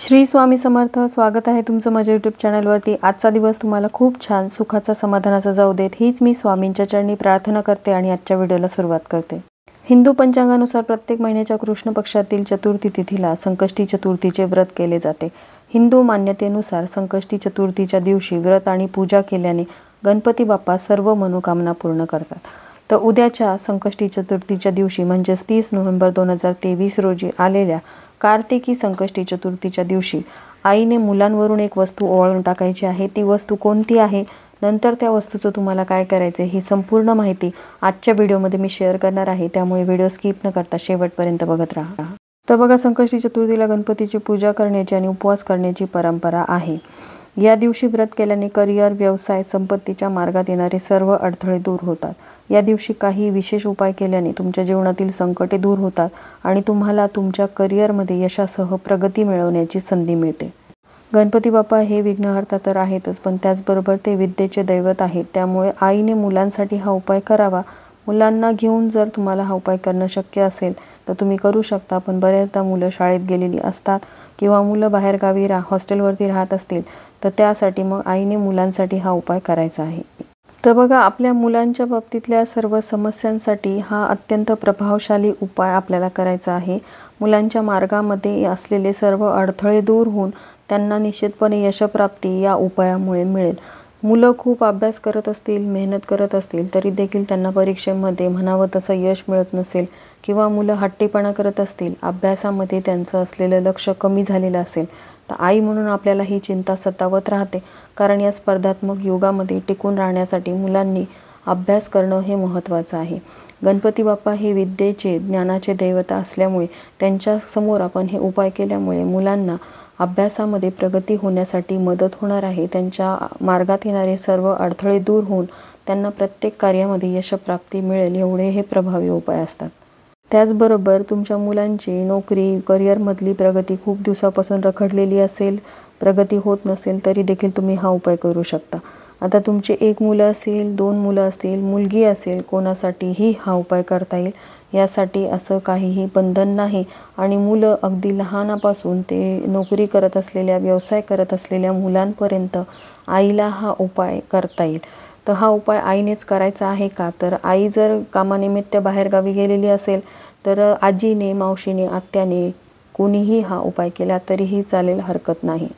श्री स्वामी समर्थ। स्वागत आहे तुमचं माझ्या यूट्यूब चॅनलवरती। आजचा दिवस तुम्हाला खूप छान सुखाचा समाधानाचा जाऊ देत हीच मी स्वामींच्या चरणी प्रार्थना करते आणि आजच्या व्हिडिओला सुरुवात करते। हिंदू पंचांगानुसार प्रत्येक महिन्याच्या कृष्ण पक्षातील चतुर्थी तिथीला संकष्टी चतुर्थीचे व्रत केले जाते। हिंदू मान्यतेनुसार संकष्टी चतुर्थीच्या दिवशी व्रत आणि पूजा केल्याने गणपती बाप्पा सर्व मनोकामना पूर्ण करतात। तर उद्याच्या संकष्टी चतुर्थीच्या दिवशी म्हणजेच 30 नोव्हेंबर 2023 रोजी आलेल्या कार्तिकी संकष्टी चतुर्थीच्या दिवशी आईने मुलांवरून एक वस्तू ओवाळून टाकायची आहे। ती वस्तू कोणती आहे, नंतर त्या वस्तूचं तुम्हाला काय करायचे ही संपूर्ण माहिती आजच्या व्हिडिओमध्ये मी शेअर करणार आहे, त्यामुळे व्हिडिओ स्किप न करता शेवटपर्यंत बघत राहा। तर बघा, संकष्टी चतुर्थीला गणपतीची पूजा करण्याची आणि उपवास करण्याची परंपरा आहे। या दिवशी व्रत केल्याने करिअर, व्यवसाय, संपत्तीच्या मार्गात येणारे सर्व अडथळे दूर होतात। या दिवशी काही विशेष उपाय केल्याने तुमच्या जीवनातील संकटे दूर होतात आणि तुम्हाला तुमच्या करिअरमध्ये यशासह प्रगती मिळवण्याची संधी मिळते। गणपती बाप्पा हे विघ्नहर्ता तर आहेतच, पण त्याचबरोबर ते विद्येचे दैवत आहेत, त्यामुळे आईने मुलांसाठी हा उपाय करावा। मुलांना घेऊन जर तुम्हाला हा उपाय करणं शक्य असेल तर तुम्ही करू शकता, पण बऱ्याचदा मुलं शाळेत गेलेली असतात किंवा मुलं बाहेरगावी हॉस्टेलवरती राहत असतील तर त्यासाठी मग आईने मुलांसाठी हा उपाय करायचा आहे। तर बघा, आपल्या मुलांच्या बाबतीतल्या सर्व समस्यांसाठी हा अत्यंत प्रभावशाली उपाय आपल्याला करायचा आहे। मुलांच्या मार्गामध्ये असलेले सर्व अडथळे दूर होऊन त्यांना निश्चितपणे यशप्राप्ती या उपायामुळे मिळेल। मुलं खूप अभ्यास करत असतील, मेहनत करत असतील तरी देखील त्यांना परीक्षेमध्ये म्हणावं तसं यश मिळत नसेल किंवा मुलं हट्टीपणा करत असतील, अभ्यासामध्ये त्यांचं असलेलं लक्ष कमी झालेलं असेल तर आई म्हणून आपल्याला ही चिंता सतावत राहते, कारण या स्पर्धात्मक युगामध्ये टिकून राहण्यासाठी मुलांनी अभ्यास करणं हे महत्त्वाचं आहे। गणपती बाप्पा हे विद्येचे, ज्ञानाचे दैवता असल्यामुळे त्यांच्या समोर आपण हे उपाय केल्यामुळे मुलांना अभ्यासामध्ये प्रगती होण्यासाठी मदत होणार आहे। त्यांच्या मार्गात येणारे सर्व अडथळे दूर होऊन त्यांना प्रत्येक कार्यामध्ये यशप्राप्ती मिळेल, एवढे हे प्रभावी उपाय असतात। त्याचबरोबर तुमच्या मुलांची नोकरी, करिअरमधली प्रगती खूप दिवसापासून रखडलेली असेल, प्रगती होत नसेल तरी देखील तुम्ही हा उपाय करू शकता। आता तुमचे 1 मुलं असेल, 2 मुलं असतील, मुलगी असेल, कोणासाठीही हा उपाय करता येईल। यासाठी असं काहीही बंधन नाही आणि मुलं अगदी लहानापासून ते नोकरी करत असलेल्या, व्यवसाय करत असलेल्या मुलांपर्यंत आईला हा उपाय करता येईल। तर हा उपाय आईनेच करायचा आहे का, तर आई जर कामानिमित्त बाहेरगावी गेलेली असेल तर आजीने, मावशीने, आत्याने कोणीही हा उपाय केला तरीही चालेल, हरकत नाही।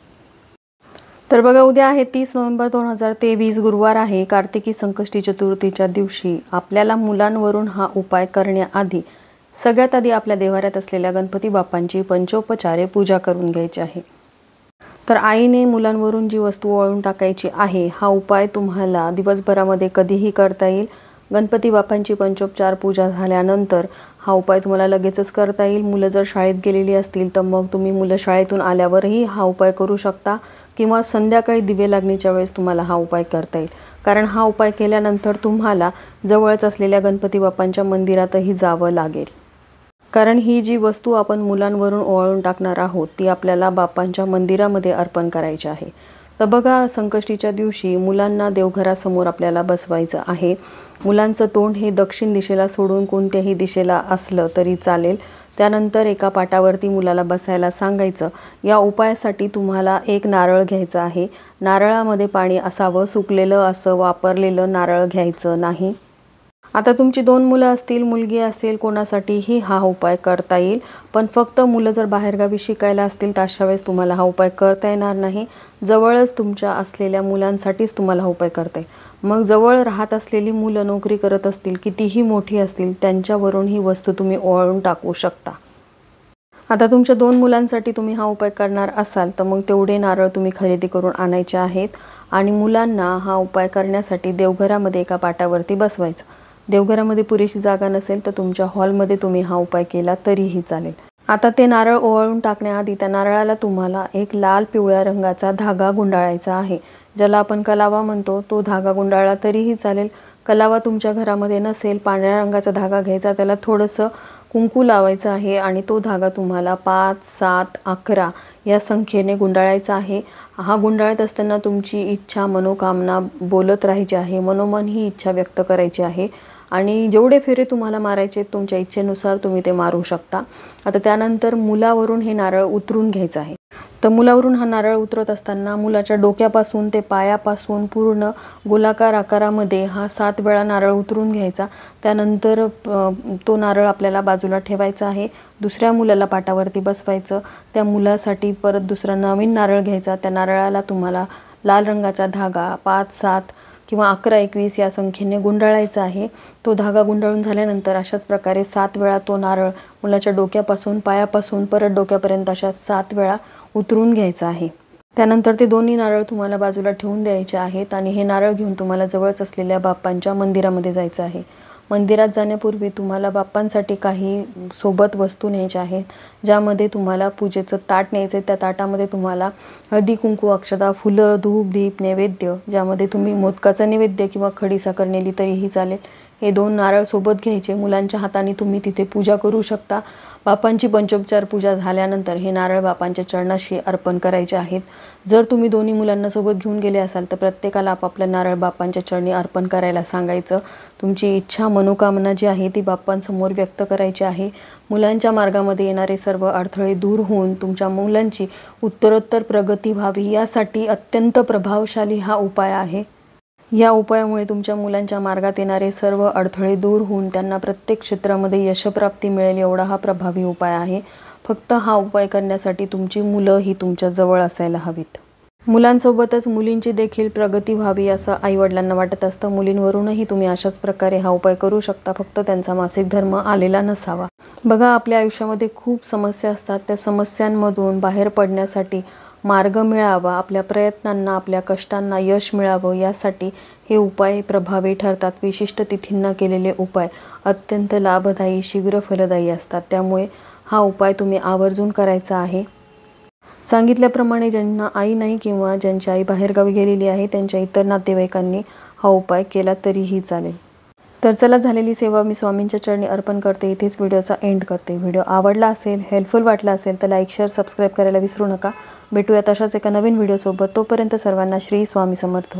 तर बघा, उद्या आहे 30 नोव्हेंबर 2023 गुरुवार आहे। कार्तिकी संकष्टी चतुर्थीच्या दिवशी आपल्याला मुलांवरून हा उपाय करण्याआधी सगळ्यात आधी आपल्या देवाऱ्यात असलेल्या गणपती बाप्पांची पंचोपचारे पूजा करून घ्यायची आहे। तर आईने मुलांवरून जी वस्तू ओवाळून टाकायची आहे, हा उपाय तुम्हाला दिवसभरामध्ये कधीही करता येईल। गणपती बाप्पांची पंचोपचार पूजा झाल्यानंतर हा उपाय तुम्हाला लगेचच करता येईल। मुलं जर शाळेत गेलेली असतील तर मग तुम्ही मुलं शाळेतून आल्यावरही हा उपाय करू शकता किंवा संध्याकाळी दिवे लागणीच्या वेळेस तुम्हाला हा उपाय करता येईल, कारण हा उपाय केल्यानंतर तुम्हाला जवळच असलेल्या गणपती बाप्पांच्या मंदिरातही जावं लागेल, कारण ही जी वस्तू आपण मुलांवरून ओवाळून टाकणार आहोत ती आपल्याला बाप्पांच्या मंदिरामध्ये अर्पण करायची आहे। तर बघा, संकष्टीच्या दिवशी मुलांना देवघरासमोर आपल्याला बसवायचं आहे। मुलांचं तोंड हे दक्षिण दिशेला सोडून कोणत्याही दिशेला असलं तरी चालेल। त्यानंतर एका पाटावरती मुलाला बसायला सांगायचं। या उपायासाठी तुम्हाला 1 नारळ घ्यायचा आहे। नारळामध्ये पाणी असावं, सुकलेलं असं वापरलेलं नारळ घ्यायचं नाही। आता तुमची 2 मुलं असतील, मुलगी असेल, कोणासाठीही हा उपाय करता येईल, पण फक्त मुलं जर बाहेरगावी शिकायला असतील तर अशा वेळेस तुम्हाला हा उपाय करता येणार नाही। जवळच तुमच्या असलेल्या मुलांसाठीच तुम्हाला हा उपाय करता येईल। मग जवळ राहत असलेली मुलं नोकरी करत असतील, कितीही मोठी असतील, त्यांच्यावरून ही वस्तू तुम्ही ओवाळून टाकू शकता। आता तुमच्या 2 मुलांसाठी तुम्ही हा उपाय करणार असाल तर मग तेवढे नारळ तुम्ही खरेदी करून आणायचे आहेत आणि मुलांना हा उपाय करण्यासाठी देवघरामध्ये एका पाटावरती बसवायचं। देवघरामध्ये पुरेशी जागा नसेल तर तुमच्या हॉलमध्ये तुम्ही हा उपाय केला तरीही चालेल। आता ते नारळ ओवाळून टाकण्याआधी त्या नारळाला तुम्हाला एक लाल पिवळ्या रंगाचा धागा गुंडाळायचा आहे, ज्याला आपण कलावा म्हणतो। तो धागा गुंडाळला तरीही चालेल। कलावा तुमच्या घरामध्ये नसेल, पांढऱ्या रंगाचा धागा घ्यायचा, त्याला थोडंसं कुंकू लावायचं आहे आणि तो धागा तुम्हाला 5, 7, 11 या संख्येने गुंडाळायचा आहे। हा गुंडाळत असताना तुमची इच्छा, मनोकामना बोलत राहायची आहे, मनोमन ही इच्छा व्यक्त करायची आहे आणि जेवढे फेरे तुम्हाला मारायचे तुमच्या इच्छेनुसार तुम्ही ते मारू शकता। आता त्यानंतर मुलावरून हे नारळ उतरून घ्यायचं आहे। तर मुलावरून हा नारळ उतरत असताना मुलाच्या डोक्यापासून ते पायापासून पूर्ण गोलाकार आकारामध्ये हा 7 वेळा नारळ उतरून घ्यायचा। त्यानंतर तो नारळ आपल्याला बाजूला ठेवायचा आहे। दुसऱ्या मुलाला पाटावरती बसवायचं। त्या मुलासाठी परत दुसरा नवीन नारळ घ्यायचा। त्या नारळाला तुम्हाला लाल रंगाचा धागा 5, 7 किंवा 11, 21 या संख्येने गुंडाळायचा आहे। तो धागा गुंडाळून झाल्यानंतर अशाच प्रकारे 7 वेळा तो नारळ मुलाच्या डोक्यापासून पायापासून परत डोक्यापर्यंत अशा 7 वेळा उतरून घ्यायचा आहे। त्यानंतर ते दोन्ही नारळ तुम्हाला बाजूला ठेवून द्यायचे आहेत आणि हे नारळ घेऊन तुम्हाला जवळच असलेल्या बाप्पांच्या मंदिरामध्ये जायचं आहे। मंदिरात जाण्यापूर्वी तुम्हाला बाप्पांसाठी काही सोबत वस्तू न्यायच्या आहेत, ज्यामध्ये तुम्हाला पूजेचं ताट न्यायचं आहे। त्या ताटामध्ये तुम्हाला हळदी कुंकू, अक्षता, फुलं, धूप, दीप, नैवेद्य, ज्यामध्ये तुम्ही मोदकाचा नैवेद्य किंवा खडी साखर नेली तरीही चालेल, हे 2 नारळ सोबत घ्यायचे। मुलांच्या हाताने तुम्ही तिथे पूजा करू शकता। बाप्पांची पंचोपचार पूजा झाल्यानंतर हे नारळ बाप्पांच्या चरणाशी अर्पण करायचे आहेत। जर तुम्ही दोन्ही मुलांना सोबत घेऊन गेले असाल तर प्रत्येकाला आपापलं नारळ बाप्पांच्या चरणी अर्पण करायला सांगायचं। तुमची इच्छा, मनोकामना जी आहे ती बाप्पांसमोर व्यक्त करायची आहे। मुलांच्या मार्गामध्ये येणारे सर्व अडथळे दूर होऊन तुमच्या मुलांची उत्तरोत्तर प्रगती व्हावी यासाठी अत्यंत प्रभावशाली हा उपाय आहे। या उपायामुळे तुमच्या मुलांच्या मार्गात येणारे सर्व अडथळे दूर होऊन त्यांना प्रत्येक क्षेत्रामध्ये यशप्राप्ती मिळेल एवढा हा प्रभावी उपाय आहे। फक्त हा उपाय करण्यासाठी तुमची मुलं ही तुमच्या जवळ असायला हवीत। मुलांसोबतच मुलींची देखील प्रगती व्हावी असं आईवडिलांना वाटत असतं। मुलींवरूनही तुम्ही अशाच प्रकारे हा उपाय करू शकता, फक्त त्यांचा मासिक धर्म आलेला नसावा। बघा, आपल्या आयुष्यामध्ये खूप समस्या असतात। त्या समस्यांमधून बाहेर पडण्यासाठी मार्ग मिळावा, आपल्या प्रयत्नांना, आपल्या कष्टांना यश मिळावं यासाठी हे उपाय प्रभावी ठरतात। विशिष्ट तिथींना केलेले उपाय अत्यंत लाभदायी, शीघ्र फलदायी असतात। त्यामुळे हा उपाय तुम्ही आवर्जून करायचा आहे। सांगितल्याप्रमाणे ज्यांना आई नाही किंवा ज्यांची आई बाहेरगावी गेलेली आहे त्यांच्या इतर नातेवाईकांनी हा उपाय केला तरीही चालेल। तर चला, झालेली सेवा मी स्वामींच्या चरणी अर्पण करते। इथेच व्हिडिओचा एंड करते। व्हिडिओ आवडला असेल, हेल्पफुल वाटला असेल तर लाईक, शेअर, सबस्क्राईब करायला विसरू नका। भेटूयात अशाच एका नवीन व्हिडिओसोबत। तोपर्यंत सर्वांना श्री स्वामी समर्थ।